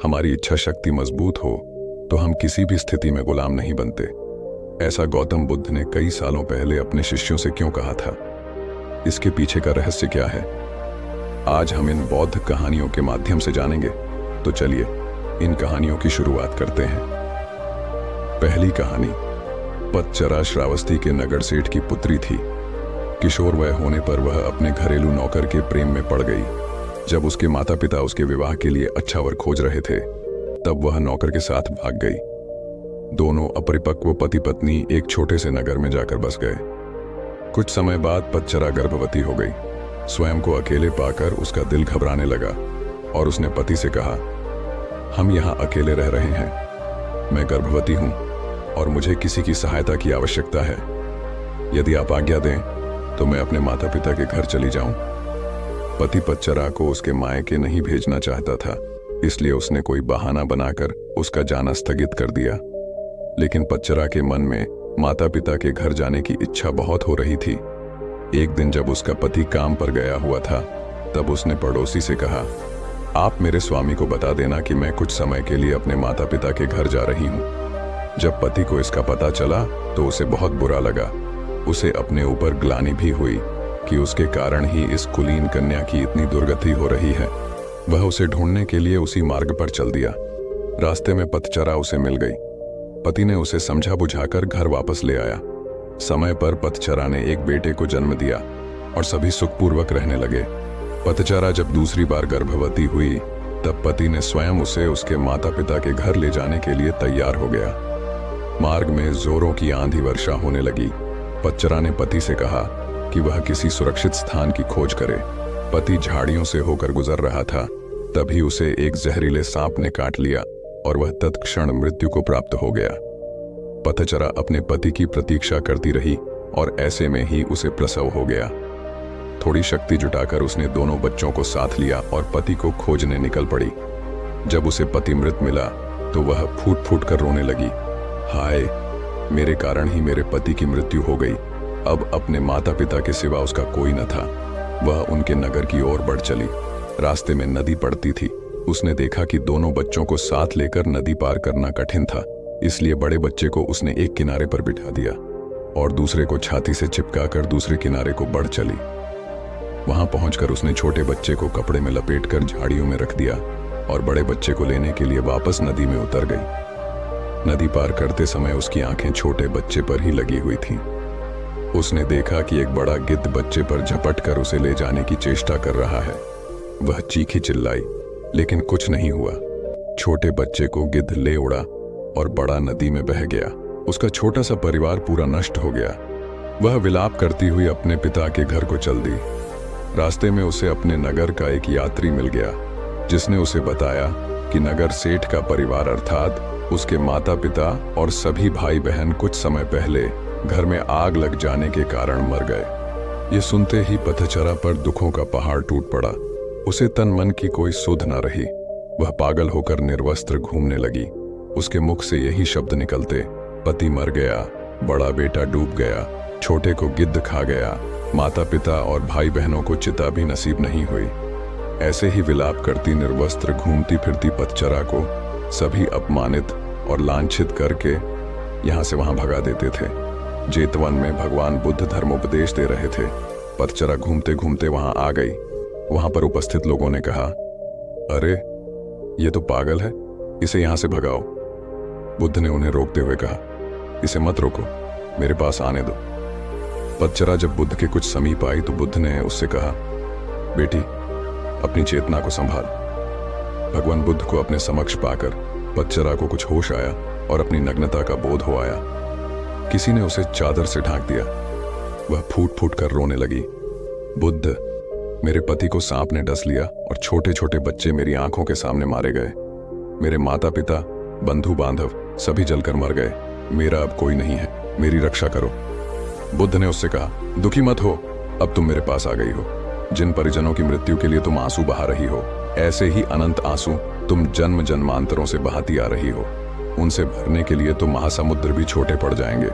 हमारी इच्छा शक्ति मजबूत हो तो हम किसी भी स्थिति में गुलाम नहीं बनते। ऐसा गौतम बुद्ध ने कई सालों पहले अपने शिष्यों से क्यों कहा था? इसके पीछे का रहस्य क्या है? आज हम इन बौद्ध कहानियों के माध्यम से जानेंगे। तो चलिए इन कहानियों की शुरुआत करते हैं। पहली कहानी। पतचरा श्रावस्ती के नगर सेठ की पुत्री थी। किशोर वय होने पर वह अपने घरेलू नौकर के प्रेम में पड़ गई। जब उसके माता पिता उसके विवाह के लिए अच्छा वर खोज रहे थे, तब वह नौकर के साथ भाग गई। दोनों अपरिपक्व पति पत्नी एक छोटे से नगर में जाकर बस गए। कुछ समय बाद पतचरा गर्भवती हो गई। स्वयं को अकेले पाकर उसका दिल घबराने लगा और उसने पति से कहा, हम यहाँ अकेले रह रहे हैं, मैं गर्भवती हूँ और मुझे किसी की सहायता की आवश्यकता है। यदि आप आज्ञा दें तो मैं अपने माता पिता के घर चली जाऊं। पति पतचरा को उसके मायके नहीं भेजना चाहता था, इसलिए उसने कोई बहाना बनाकर उसका जाना स्थगित कर दिया। लेकिन पतचरा के मन में माता पिता के घर जाने की इच्छा बहुत हो रही थी। एक दिन जब उसका पति काम पर गया हुआ था, तब उसने पड़ोसी से कहा, आप मेरे स्वामी को बता देना कि मैं कुछ समय के लिए अपने माता पिता के घर जा रही हूँ। जब पति को इसका पता चला तो उसे बहुत बुरा लगा। उसे अपने ऊपर ग्लानि भी हुई कि उसके कारण ही इस कुलीन कन्या की इतनी दुर्गति हो रही है। वह उसे ढूंढने के लिए उसी मार्ग पर चल दिया। रास्ते में पतचरा उसे मिल गई। पति ने उसे समझा बुझाकर घर वापस ले आया। समय पर पतचरा ने एक बेटे को जन्म दिया और सभी सुखपूर्वक रहने लगे। पतचरा जब दूसरी बार गर्भवती हुई, तब पति ने स्वयं उसे उसके माता पिता के घर ले जाने के लिए तैयार हो गया। मार्ग में जोरों की आंधी वर्षा होने लगी। पतचरा ने पति से कहा कि वह किसी सुरक्षित स्थान की खोज करे। पति झाड़ियों से होकर गुजर रहा था, तभी उसे एक जहरीले सांप ने काट लिया और वह तत्क्षण मृत्यु को प्राप्त हो गया। पतचरा अपने पति की प्रतीक्षा करती रही और ऐसे में ही उसे प्रसव हो गया। थोड़ी शक्ति जुटाकर उसने दोनों बच्चों को साथ लिया और पति को खोजने निकल पड़ी। जब उसे पति मृत मिला तो वह फूट फूट कर रोने लगी। हाय, मेरे कारण ही मेरे पति की मृत्यु हो गई। अब अपने माता पिता के सिवा उसका कोई न था। वह उनके नगर की ओर बढ़ चली। रास्ते में नदी पड़ती थी। उसने देखा कि दोनों बच्चों को साथ लेकर नदी पार करना कठिन था, इसलिए बड़े बच्चे को उसने एक किनारे पर बिठा दिया और दूसरे को छाती से चिपकाकर दूसरे किनारे को बढ़ चली। वहां पहुंचकर उसने छोटे बच्चे को कपड़े में लपेटकर झाड़ियों में रख दिया और बड़े बच्चे को लेने के लिए वापस नदी में उतर गई। नदी पार करते समय उसकी आंखें छोटे बच्चे पर ही लगी हुई थीं। उसने देखा कि एक बड़ा गिद्ध बच्चे पर झपट कर उसे ले जाने की चेष्टा कर रहा है। वह चीखी चिल्लाई, लेकिन कुछ नहीं हुआ। छोटे बच्चे को गिद्ध ले उड़ा और बड़ा नदी में बह गया। उसका छोटा सा परिवार पूरा नष्ट हो गया। वह विलाप करती हुई अपने पिता के घर को चल दी। रास्ते में उसे अपने नगर का एक यात्री मिल गया, जिसने उसे बताया कि नगर सेठ का परिवार अर्थात उसके माता पिता और सभी भाई बहन कुछ समय पहले घर में आग लग जाने के कारण मर गए। ये सुनते ही पतचरा पर दुखों का पहाड़ टूट पड़ा। उसे तन मन की कोई सुध न रही। वह पागल होकर निर्वस्त्र घूमने लगी। उसके मुख से यही शब्द निकलते, पति मर गया, बड़ा बेटा डूब गया, छोटे को गिद्ध खा गया, माता पिता और भाई बहनों को चिता भी नसीब नहीं हुई। ऐसे ही विलाप करती निर्वस्त्र घूमती फिरती पतचरा को सभी अपमानित और लांछित करके यहाँ से वहां भगा देते थे। जेतवन में भगवान बुद्ध धर्मोपदेश दे रहे थे। पतचरा घूमते घूमते वहां आ गई। वहां पर उपस्थित लोगों ने कहा, अरे ये तो पागल है, इसे यहां से भगाओ। बुद्ध ने उन्हें रोकते हुए कहा, इसे मत रोको, मेरे पास आने दो। पतचरा जब बुद्ध के कुछ समीप आई तो बुद्ध ने उससे कहा, बेटी अपनी चेतना को संभाल। भगवान बुद्ध को अपने समक्ष पाकर पतचरा को कुछ होश आया और अपनी नग्नता का बोध हो आया। किसी ने उसे चादर से ढांक दिया। वह फूट फूट कर रोने लगी। बुद्ध, मेरे पति को सांप ने डस लिया और छोटे छोटे बच्चे मेरी आंखों के सामने मारे गए। मेरे माता पिता, बंधु बांधव सभी जलकर मर गए। मेरा अब कोई नहीं है, मेरी रक्षा करो। बुद्ध ने उससे कहा, दुखी मत हो, अब तुम मेरे पास आ गई हो। जिन परिजनों की मृत्यु के लिए तुम आंसू बहा रही हो, ऐसे ही अनंत आंसू तुम जन्म जन्मांतरों से बहाती आ रही हो। उनसे भरने के लिए तो महासमुद्र भी छोटे पड़ जाएंगे।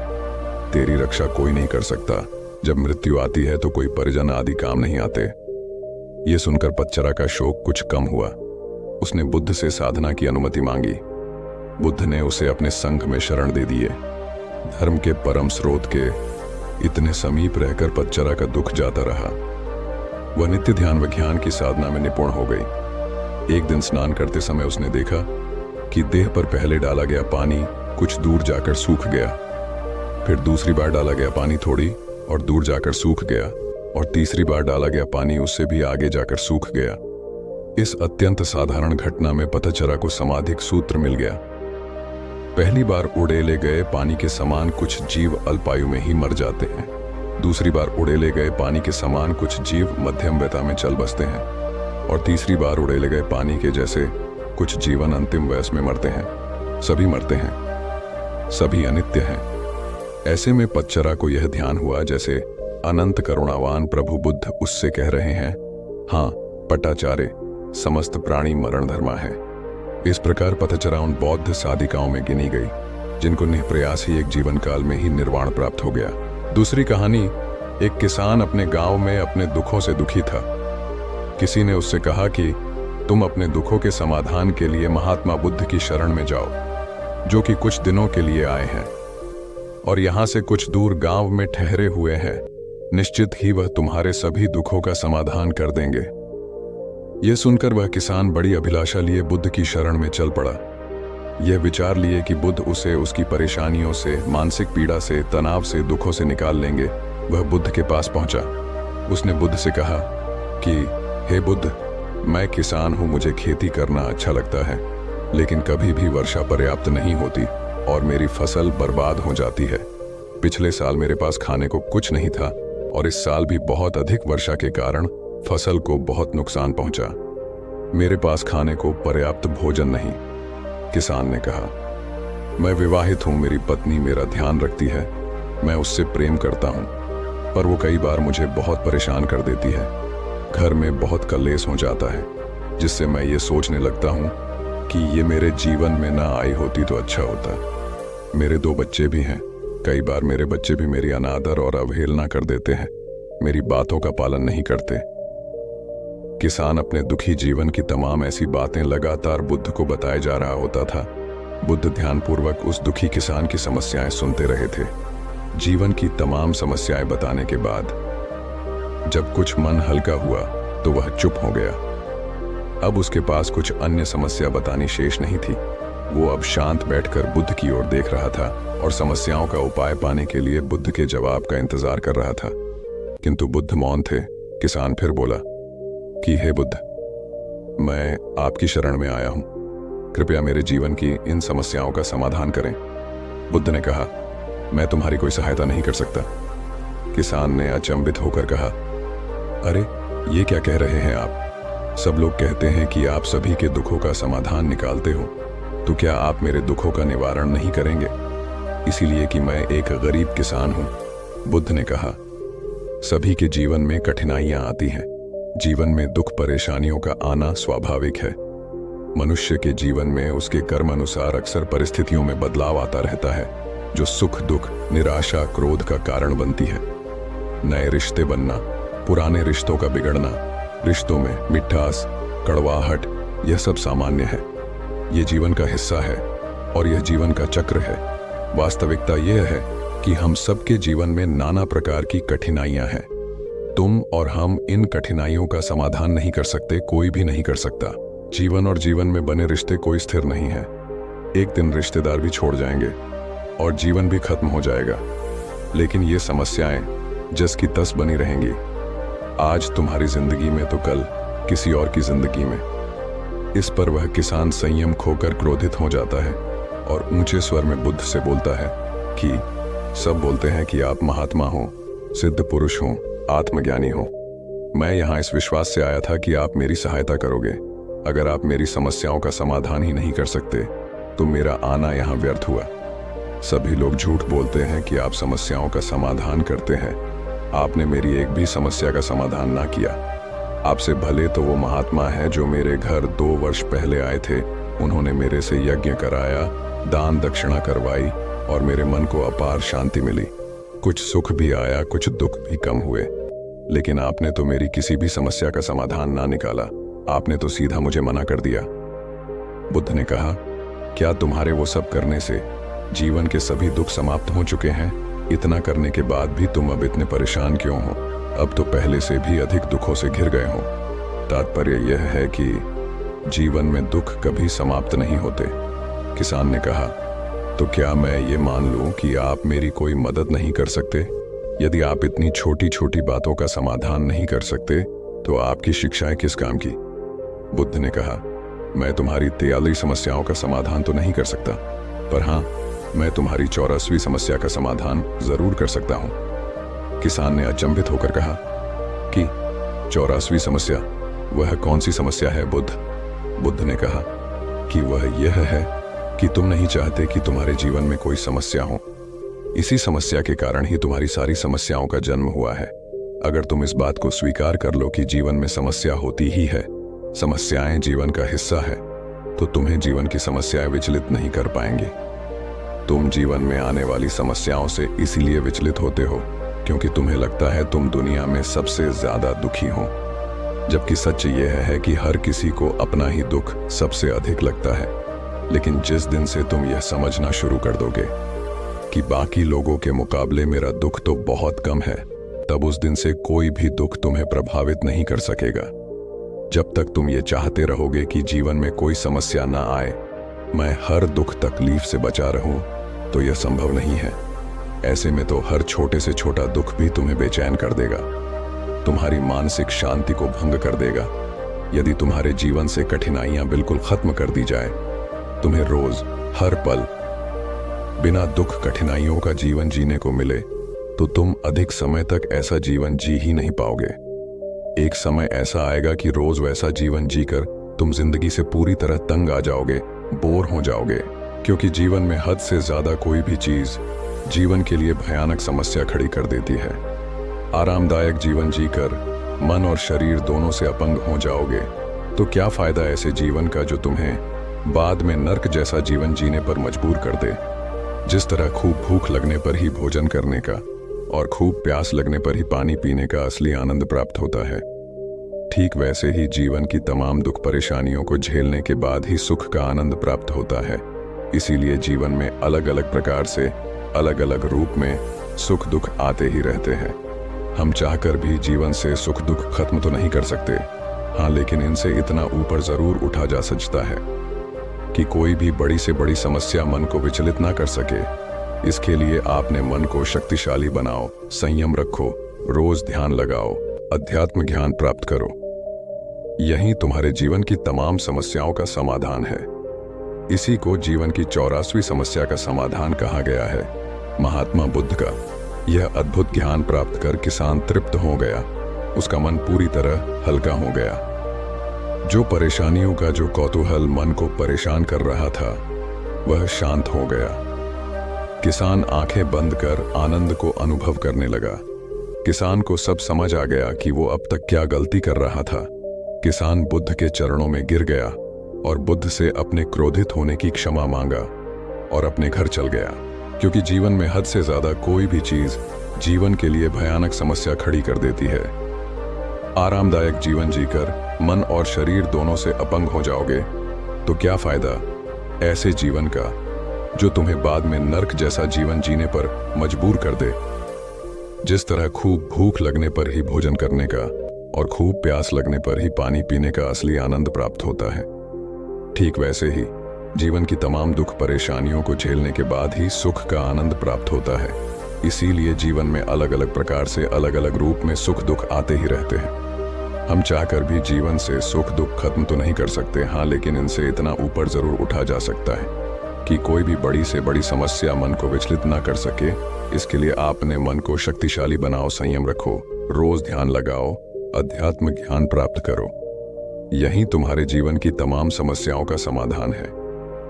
तेरी रक्षा कोई नहीं कर सकता। जब मृत्यु आती है तो कोई परिजन आदि काम नहीं आते। ये सुनकर पतचरा का शोक कुछ कम हुआ। उसने बुद्ध से साधना की अनुमति मांगी। बुद्ध ने उसे अपने संघ में शरण दे दिए। धर्म के परम स्रोत के इतने समीप रहकर पतचरा का दुख जाता रहा। वह नित्य ध्यान व ज्ञान की साधना में निपुण हो गई। एक दिन स्नान करते समय उसने देखा कि देह पर पहले डाला गया पानी कुछ दूर जाकर सूख गया। फिर दूसरी बार डाला गया पानी थोड़ी और दूर जाकर सूख गया, और तीसरी बार डाला गया पानी उससे भी आगे जाकर सूख गया। इस अत्यंत साधारण घटना में पतचरा को समाधिक सूत्र मिल गया। पहली बार उड़ेले गए पानी के समान कुछ जीव अल्पायु में ही मर जाते हैं। दूसरी बार उड़ेले गए पानी के समान कुछ जीव मध्यम व्यता में चल बसते हैं, और तीसरी बार उड़ेले गए पानी के जैसे कुछ जीवन अंतिम वयस में मरते हैं। सभी मरते हैं, सभी अनित्य हैं। ऐसे में पतचरा को यह ध्यान हुआ जैसे अनंत करुणावान प्रभु बुद्ध उससे कह रहे हैं, हाँ पटाचारे, समस्त प्राणी मरण धर्मा है। इस प्रकार पतचरा उन बौद्ध साधिकाओं में गिनी गई जिनको निःप्रयास ही एक जीवन काल में ही निर्वाण प्राप्त हो गया। दूसरी कहानी, एक किसान अपने गांव में अपने दुखों से दुखी था। किसी ने उससे कहा कि तुम अपने दुखों के समाधान के लिए महात्मा बुद्ध की शरण में जाओ, जो कि कुछ दिनों के लिए आए हैं और यहां से कुछ दूर गांव में ठहरे हुए हैं। निश्चित ही वह तुम्हारे सभी दुखों का समाधान कर देंगे। यह सुनकर वह किसान बड़ी अभिलाषा लिए बुद्ध की शरण में चल पड़ा। यह विचार लिए कि बुद्ध उसे उसकी परेशानियों से, मानसिक पीड़ा से, तनाव से, दुखों से निकाल लेंगे। वह बुद्ध के पास पहुंचा। उसने बुद्ध से कहा कि हे बुद्ध, मैं किसान हूं, मुझे खेती करना अच्छा लगता है, लेकिन कभी भी वर्षा पर्याप्त नहीं होती और मेरी फसल बर्बाद हो जाती है। पिछले साल मेरे पास खाने को कुछ नहीं था और इस साल भी बहुत अधिक वर्षा के कारण फसल को बहुत नुकसान पहुंचा। मेरे पास खाने को पर्याप्त भोजन नहीं। किसान ने कहा, मैं विवाहित हूं, मेरी पत्नी मेरा ध्यान रखती है, मैं उससे प्रेम करता हूं, पर वो कई बार मुझे बहुत परेशान कर देती है। घर में बहुत कलेश हो जाता है, जिससे मैं ये सोचने लगता हूं कि ये मेरे जीवन में ना आई होती तो अच्छा होता। मेरे 2 बच्चे भी हैं। कई बार मेरे बच्चे भी मेरी अनादर और अवहेलना कर देते हैं, मेरी बातों का पालन नहीं करते। किसान अपने दुखी जीवन की तमाम ऐसी बातें लगातार बुद्ध को बताए जा रहा होता था। बुद्ध ध्यानपूर्वक उस दुखी किसान की समस्याएं सुनते रहे थे। जीवन की तमाम समस्याएं बताने के बाद जब कुछ मन हल्का हुआ तो वह चुप हो गया। अब उसके पास कुछ अन्य समस्या बतानी शेष नहीं थी। वो अब शांत बैठकर बुद्ध की ओर देख रहा था और समस्याओं का उपाय पाने के लिए बुद्ध के जवाब का इंतजार कर रहा था। किंतु बुद्ध मौन थे। किसान फिर बोला कि हे बुद्ध, मैं आपकी शरण में आया हूं, कृपया मेरे जीवन की इन समस्याओं का समाधान करें। बुद्ध ने कहा, मैं तुम्हारी कोई सहायता नहीं कर सकता। किसान ने अचंभित होकर कहा, अरे ये क्या कह रहे हैं आप? सब लोग कहते हैं कि आप सभी के दुखों का समाधान निकालते हो, तो क्या आप मेरे दुखों का निवारण नहीं करेंगे? इसीलिए कि मैं एक गरीब किसान हूं। बुद्ध ने कहा, सभी के जीवन में कठिनाइयां आती हैं। जीवन में दुख परेशानियों का आना स्वाभाविक है। मनुष्य के जीवन में उसके कर्म अनुसार अक्सर परिस्थितियों में बदलाव आता रहता है, जो सुख दुख, निराशा, क्रोध का कारण बनती है। नए रिश्ते बनना, पुराने रिश्तों का बिगड़ना, रिश्तों में मिठास, कड़वाहट, यह सब सामान्य है। यह जीवन का हिस्सा है और यह जीवन का चक्र है। वास्तविकता यह है कि हम सबके जीवन में नाना प्रकार की कठिनाइयां हैं। तुम और हम इन कठिनाइयों का समाधान नहीं कर सकते, कोई भी नहीं कर सकता। जीवन और जीवन में बने रिश्ते कोई स्थिर नहीं है। एक दिन रिश्तेदार भी छोड़ जाएंगे और जीवन भी खत्म हो जाएगा, लेकिन ये समस्याएं जस की तस बनी रहेंगी। आज तुम्हारी जिंदगी में तो कल किसी और की जिंदगी में। इस पर वह किसान संयम खोकर क्रोधित हो जाता है और ऊंचे स्वर में बुद्ध से बोलता है कि सब बोलते हैं कि आप महात्मा हो, सिद्ध पुरुष हो, आत्मज्ञानी हो। मैं यहाँ इस विश्वास से आया था कि आप मेरी सहायता करोगे। अगर आप मेरी समस्याओं का समाधान ही नहीं कर सकते तो मेरा आना यहाँ व्यर्थ हुआ। सभी लोग झूठ बोलते हैं कि आप समस्याओं का समाधान करते हैं। आपने मेरी एक भी समस्या का समाधान ना किया। आपसे भले तो वो महात्मा है जो मेरे घर 2 वर्ष पहले आए थे। उन्होंने मेरे से यज्ञ कराया, दान दक्षिणा करवाई और मेरे मन को अपार शांति मिली। कुछ सुख भी आया, कुछ दुख भी कम हुए, लेकिन आपने तो मेरी किसी भी समस्या का समाधान ना निकाला। आपने तो सीधा मुझे मना कर दिया। बुद्ध ने कहा, क्या तुम्हारे वो सब करने से जीवन के सभी दुख समाप्त हो चुके हैं? इतना करने के बाद भी तुम अब इतने परेशान क्यों हो? अब तो पहले से भी अधिक दुखों से घिर गए हो। तात्पर्य यह है कि जीवन में दुख कभी समाप्त नहीं होते। किसान ने कहा, तो क्या मैं ये मान लूं कि आप मेरी कोई मदद नहीं कर सकते? यदि आप इतनी छोटी छोटी बातों का समाधान नहीं कर सकते तो आपकी शिक्षाएं किस काम की? बुद्ध ने कहा, मैं तुम्हारी 43 समस्याओं का समाधान तो नहीं कर सकता, पर हाँ, मैं तुम्हारी 84वीं समस्या का समाधान जरूर कर सकता हूं। किसान ने अचंभित होकर कहा कि 84वीं समस्या, वह कौन सी समस्या है बुद्ध? बुद्ध ने कहा कि वह यह है कि तुम नहीं चाहते कि तुम्हारे जीवन में कोई समस्या हो। इसी समस्या के कारण ही तुम्हारी सारी समस्याओं का जन्म हुआ है। अगर तुम इस बात को स्वीकार कर लो कि जीवन में समस्या होती ही है, समस्याएं जीवन का हिस्सा है, तो तुम्हें जीवन की समस्याएं विचलित नहीं कर पाएंगी। तुम जीवन में आने वाली समस्याओं से इसीलिए विचलित होते हो क्योंकि तुम्हें लगता है तुम दुनिया में सबसे ज्यादा दुखी हो, जबकि सच यह है कि हर किसी को अपना ही दुख सबसे अधिक लगता है। लेकिन जिस दिन से तुम यह समझना शुरू कर दोगे कि बाकी लोगों के मुकाबले मेरा दुख तो बहुत कम है, तब उस दिन से कोई भी दुख तुम्हें प्रभावित नहीं कर सकेगा। जब तक तुम ये चाहते रहोगे कि जीवन में कोई समस्या ना आए, मैं हर दुख तकलीफ से बचा रहूं, तो यह संभव नहीं है। ऐसे में तो हर छोटे से छोटा दुख भी तुम्हें बेचैन कर देगा, तुम्हारी मानसिक शांति को भंग कर देगा। यदि तुम्हारे जीवन से कठिनाइयां बिल्कुल खत्म कर दी जाए, तुम्हें रोज हर पल बिना दुख कठिनाइयों का जीवन जीने को मिले, तो तुम अधिक समय तक ऐसा जीवन जी ही नहीं पाओगे। एक समय ऐसा आएगा कि रोज वैसा जीवन जीकर तुम जिंदगी से पूरी तरह तंग आ जाओगे, बोर हो जाओगे, क्योंकि जीवन में हद से ज्यादा कोई भी चीज जीवन के लिए भयानक समस्या खड़ी कर देती है। आरामदायक जीवन जीकर मन और शरीर दोनों से अपंग हो जाओगे, तो क्या फायदा ऐसे जीवन का जो तुम्हें बाद में नर्क जैसा जीवन जीने पर मजबूर कर दे। जिस तरह खूब भूख लगने पर ही भोजन करने का और खूब प्यास लगने पर ही पानी पीने का असली आनंद प्राप्त होता है, ठीक वैसे ही जीवन की तमाम दुख परेशानियों को झेलने के बाद ही सुख का आनंद प्राप्त होता है। इसीलिए जीवन में अलग अलग प्रकार से अलग अलग रूप में सुख दुख आते ही रहते हैं। हम चाहकर भी जीवन से सुख दुख खत्म तो नहीं कर सकते, हाँ, लेकिन इनसे इतना ऊपर जरूर उठा जा सकता है कि कोई भी बड़ी से बड़ी समस्या मन को विचलित ना कर सके। इसके लिए आपने मन को शक्तिशाली बनाओ, संयम रखो, रोज ध्यान लगाओ, अध्यात्म ज्ञान प्राप्त करो। यही तुम्हारे जीवन की तमाम समस्याओं का समाधान है। इसी को जीवन की 84वीं समस्या का समाधान कहा गया है। महात्मा बुद्ध का यह अद्भुत ज्ञान प्राप्त कर किसान तृप्त हो गया, उसका मन पूरी तरह हल्का हो गया। जो परेशानियों का जो कौतूहल मन को परेशान कर रहा था, वह शांत हो गया। किसान आंखें बंद कर आनंद को अनुभव करने लगा। किसान को सब समझ आ गया कि वो अब तक क्या गलती कर रहा था। किसान बुद्ध के चरणों में गिर गया और बुद्ध से अपने क्रोधित होने की क्षमा मांगा और अपने घर चल गया, क्योंकि जीवन में हद से ज्यादा कोई भी चीज जीवन के लिए भयानक समस्या खड़ी कर देती है। आरामदायक जीवन जीकर मन और शरीर दोनों से अपंग हो जाओगे, तो क्या फायदा ऐसे जीवन का जो तुम्हें बाद में नर्क जैसा जीवन जीने पर मजबूर कर दे। जिस तरह खूब भूख लगने पर ही भोजन करने का और खूब प्यास लगने पर ही पानी पीने का असली आनंद प्राप्त होता है, ठीक वैसे ही जीवन की तमाम दुख परेशानियों को झेलने के बाद ही सुख का आनंद प्राप्त होता है। इसीलिए जीवन में अलग अलग प्रकार से अलग अलग रूप में सुख दुख आते ही रहते हैं। हम चाहकर भी जीवन से सुख दुख खत्म तो नहीं कर सकते, हाँ, लेकिन इनसे इतना ऊपर जरूर उठा जा सकता है कि कोई भी बड़ी से बड़ी समस्या मन को विचलित ना कर सके। इसके लिए आपने मन को शक्तिशाली बनाओ, संयम रखो, रोज ध्यान लगाओ, अध्यात्म ज्ञान प्राप्त करो। यही तुम्हारे जीवन की तमाम समस्याओं का समाधान है।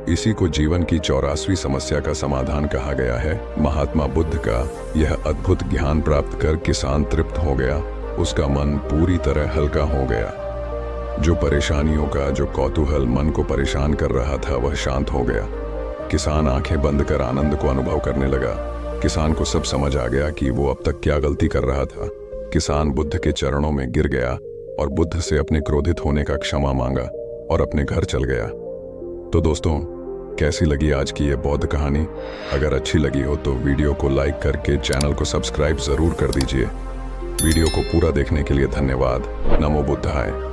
इसी को जीवन की 84वीं समस्या का समाधान कहा गया है। महात्मा बुद्ध का यह अद्भुत ज्ञान प्राप्त कर किसान तृप्त हो गया, उसका मन पूरी तरह हल्का हो गया। जो परेशानियों का जो कौतूहल मन को परेशान कर रहा था, वह शांत हो गया। किसान आंखें बंद कर आनंद को अनुभव करने लगा। किसान को सब समझ आ गया कि वो अब तक क्या गलती कर रहा था। किसान बुद्ध के चरणों में गिर गया और बुद्ध से अपने क्रोधित होने का क्षमा मांगा और अपने घर चल गया। तो दोस्तों, कैसी लगी आज की ये बौद्ध कहानी? अगर अच्छी लगी हो तो वीडियो को लाइक करके चैनल को सब्सक्राइब जरूर कर दीजिए। वीडियो को पूरा देखने के लिए धन्यवाद। नमो बुद्धाय।